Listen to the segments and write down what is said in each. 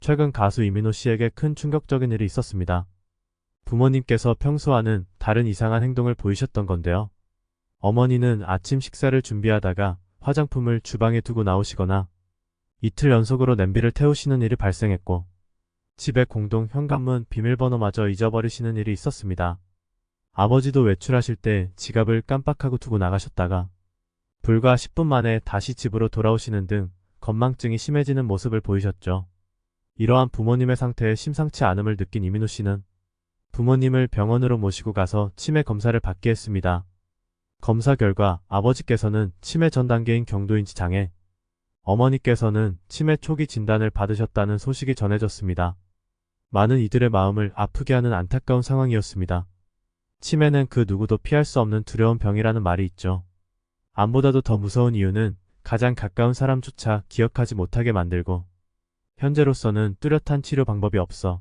최근 가수 이민호 씨에게 큰 충격적인 일이 있었습니다. 부모님께서 평소와는 다른 이상한 행동을 보이셨던 건데요. 어머니는 아침 식사를 준비하다가 화장품을 주방에 두고 나오시거나 이틀 연속으로 냄비를 태우시는 일이 발생했고, 집의 공동 현관문 비밀번호마저 잊어버리시는 일이 있었습니다. 아버지도 외출하실 때 지갑을 깜빡하고 두고 나가셨다가 불과 10분 만에 다시 집으로 돌아오시는 등 건망증이 심해지는 모습을 보이셨죠. 이러한 부모님의 상태에 심상치 않음을 느낀 이민호 씨는 부모님을 병원으로 모시고 가서 치매 검사를 받게 했습니다. 검사 결과 아버지께서는 치매 전 단계인 경도인지 장애, 어머니께서는 치매 초기 진단을 받으셨다는 소식이 전해졌습니다. 많은 이들의 마음을 아프게 하는 안타까운 상황이었습니다. 치매는 그 누구도 피할 수 없는 두려운 병이라는 말이 있죠. 암보다도 더 무서운 이유는 가장 가까운 사람조차 기억하지 못하게 만들고, 현재로서는 뚜렷한 치료 방법이 없어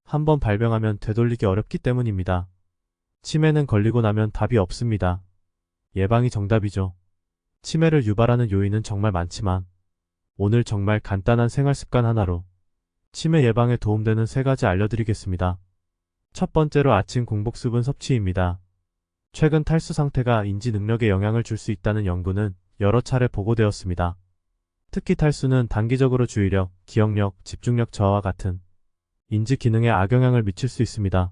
한번 발병하면 되돌리기 어렵기 때문입니다. 치매는 걸리고 나면 답이 없습니다. 예방이 정답이죠. 치매를 유발하는 요인은 정말 많지만 오늘 정말 간단한 생활습관 하나로 치매 예방에 도움되는 3가지 알려드리겠습니다. 첫 번째로 아침 공복수분 섭취입니다. 최근 탈수 상태가 인지 능력에 영향을 줄 수 있다는 연구는 여러 차례 보고되었습니다. 특히 탈수는 단기적으로 주의력, 기억력, 집중력 저하와 같은 인지 기능에 악영향을 미칠 수 있습니다.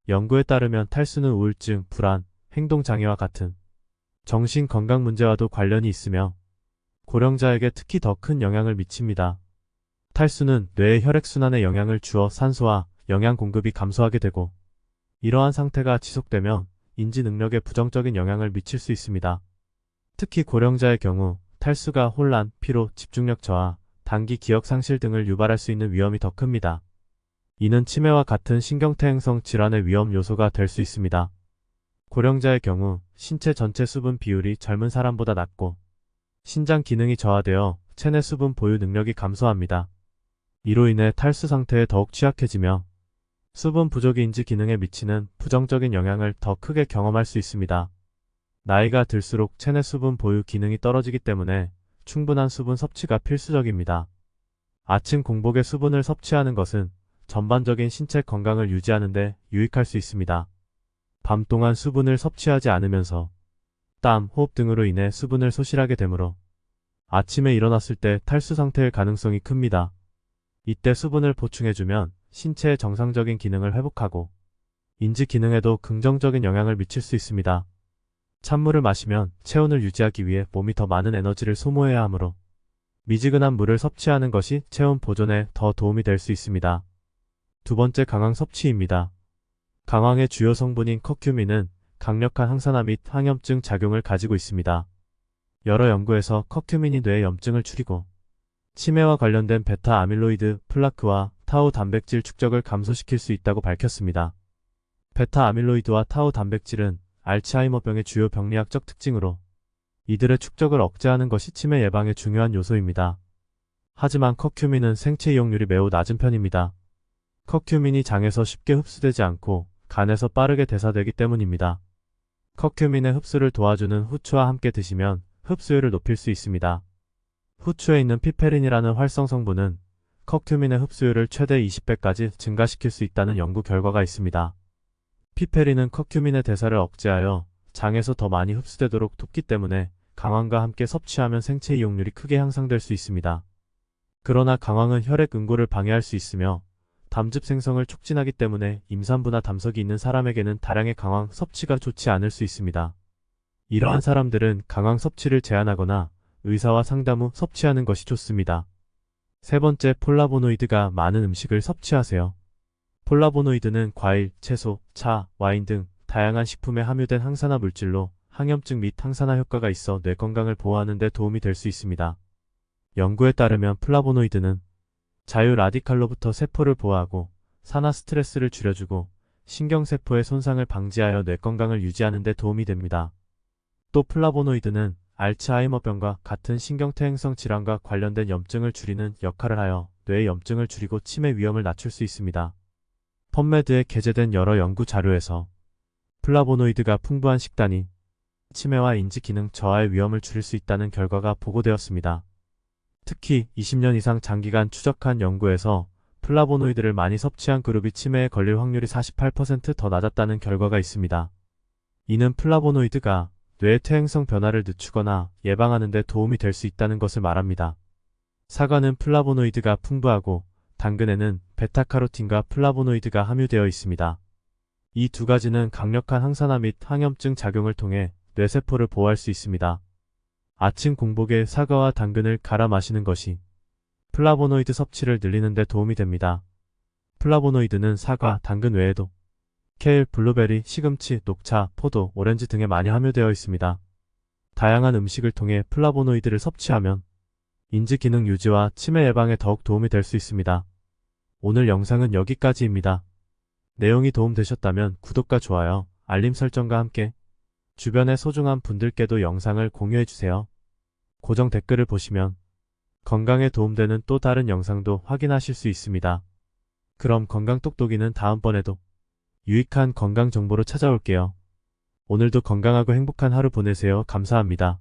연구에 따르면 탈수는 우울증, 불안, 행동장애와 같은 정신 건강 문제와도 관련이 있으며 고령자에게 특히 더 큰 영향을 미칩니다. 탈수는 뇌의 혈액순환에 영향을 주어 산소와 영양 공급이 감소하게 되고, 이러한 상태가 지속되면 인지 능력에 부정적인 영향을 미칠 수 있습니다. 특히 고령자의 경우 탈수가 혼란, 피로, 집중력 저하, 단기 기억 상실 등을 유발할 수 있는 위험이 더 큽니다. 이는 치매와 같은 신경퇴행성 질환의 위험 요소가 될 수 있습니다. 고령자의 경우 신체 전체 수분 비율이 젊은 사람보다 낮고 신장 기능이 저하되어 체내 수분 보유 능력이 감소합니다. 이로 인해 탈수 상태에 더욱 취약해지며 수분 부족이 인지 기능에 미치는 부정적인 영향을 더 크게 경험할 수 있습니다. 나이가 들수록 체내 수분 보유 기능이 떨어지기 때문에 충분한 수분 섭취가 필수적입니다. 아침 공복에 수분을 섭취하는 것은 전반적인 신체 건강을 유지하는 데 유익할 수 있습니다. 밤 동안 수분을 섭취하지 않으면서 땀, 호흡 등으로 인해 수분을 소실하게 되므로 아침에 일어났을 때 탈수 상태일 가능성이 큽니다. 이때 수분을 보충해주면 신체의 정상적인 기능을 회복하고 인지 기능에도 긍정적인 영향을 미칠 수 있습니다. 찬물을 마시면 체온을 유지하기 위해 몸이 더 많은 에너지를 소모해야 하므로 미지근한 물을 섭취하는 것이 체온 보존에 더 도움이 될 수 있습니다. 두 번째, 강황 섭취입니다. 강황의 주요 성분인 커큐민은 강력한 항산화 및 항염증 작용을 가지고 있습니다. 여러 연구에서 커큐민이 뇌의 염증을 줄이고 치매와 관련된 베타 아밀로이드 플라크와 타우 단백질 축적을 감소시킬 수 있다고 밝혔습니다. 베타 아밀로이드와 타우 단백질은 알츠하이머병의 주요 병리학적 특징으로 이들의 축적을 억제하는 것이 치매 예방에 중요한 요소입니다. 하지만 커큐민은 생체 이용률이 매우 낮은 편입니다. 커큐민이 장에서 쉽게 흡수되지 않고 간에서 빠르게 대사되기 때문입니다. 커큐민의 흡수를 도와주는 후추와 함께 드시면 흡수율을 높일 수 있습니다. 후추에 있는 피페린이라는 활성 성분은 커큐민의 흡수율을 최대 20배까지 증가시킬 수 있다는 연구 결과가 있습니다. 피페린은 커큐민의 대사를 억제하여 장에서 더 많이 흡수되도록 돕기 때문에 강황과 함께 섭취하면 생체 이용률이 크게 향상될 수 있습니다. 그러나 강황은 혈액 응고를 방해할 수 있으며 담즙 생성을 촉진하기 때문에 임산부나 담석이 있는 사람에게는 다량의 강황 섭취가 좋지 않을 수 있습니다. 이러한 사람들은 강황 섭취를 제한하거나 의사와 상담 후 섭취하는 것이 좋습니다. 세 번째, 폴라보노이드가 많은 음식을 섭취하세요. 폴라보노이드는 과일, 채소, 차, 와인 등 다양한 식품에 함유된 항산화 물질로 항염증 및 항산화 효과가 있어 뇌 건강을 보호하는 데 도움이 될 수 있습니다. 연구에 따르면 플라보노이드는 자유 라디칼로부터 세포를 보호하고 산화 스트레스를 줄여주고 신경세포의 손상을 방지하여 뇌 건강을 유지하는 데 도움이 됩니다. 또 플라보노이드는 알츠하이머병과 같은 신경퇴행성 질환과 관련된 염증을 줄이는 역할을 하여 뇌의 염증을 줄이고 치매 위험을 낮출 수 있습니다. 펀메드에 게재된 여러 연구 자료에서 플라보노이드가 풍부한 식단이 치매와 인지기능 저하의 위험을 줄일 수 있다는 결과가 보고되었습니다. 특히 20년 이상 장기간 추적한 연구에서 플라보노이드를 많이 섭취한 그룹이 치매에 걸릴 확률이 48%더 낮았다는 결과가 있습니다. 이는 플라보노이드가 뇌의 퇴행성 변화를 늦추거나 예방하는 데 도움이 될 수 있다는 것을 말합니다. 사과는 플라보노이드가 풍부하고 당근에는 베타카로틴과 플라보노이드가 함유되어 있습니다. 이 두 가지는 강력한 항산화 및 항염증 작용을 통해 뇌세포를 보호할 수 있습니다. 아침 공복에 사과와 당근을 갈아 마시는 것이 플라보노이드 섭취를 늘리는 데 도움이 됩니다. 플라보노이드는 사과, 당근 외에도 케일, 블루베리, 시금치, 녹차, 포도, 오렌지 등에 많이 함유되어 있습니다. 다양한 음식을 통해 플라보노이드를 섭취하면 인지 기능 유지와 치매 예방에 더욱 도움이 될 수 있습니다. 오늘 영상은 여기까지입니다. 내용이 도움되셨다면 구독과 좋아요, 알림 설정과 함께 주변의 소중한 분들께도 영상을 공유해주세요. 고정 댓글을 보시면 건강에 도움되는 또 다른 영상도 확인하실 수 있습니다. 그럼 건강 똑똑이는 다음번에도 유익한 건강 정보로 찾아올게요. 오늘도 건강하고 행복한 하루 보내세요. 감사합니다.